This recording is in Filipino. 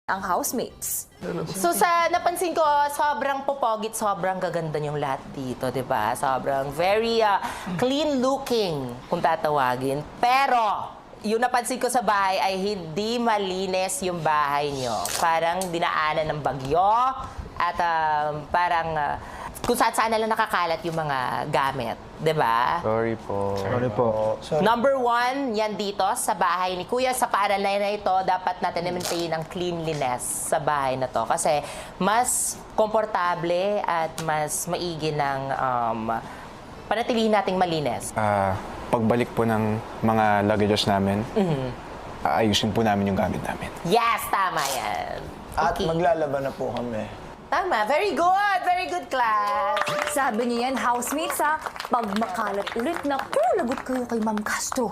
ang housemates. So sa napansin ko, sobrang popogit, sobrang gaganda yung lahat dito, 'di ba? Sobrang very clean looking kung tatawagin. Pero yung napansin ko sa bahay ay hindi malinis yung bahay nyo. Parang dinaanan ng bagyo at parang kung saan-saan na lang nakakalat yung mga gamit, 'di ba? Sorry po. Sorry po. Number one, yan dito sa bahay ni Kuya. Sa paaralan na ito, dapat natin i-maintain ang cleanliness sa bahay na to. Kasi mas komportable at mas maigi ng panatilihin nating malinis. Pagbalik po ng mga luggages namin, aayusin po namin yung gamit namin. Yes, tama yan. At Okay. maglalaba na po kami. Tama. Very good. Very good, class. Sabi niyo yan, housemates ha, pag makalat ulit na, lagot kayo kay Ma'am Castro.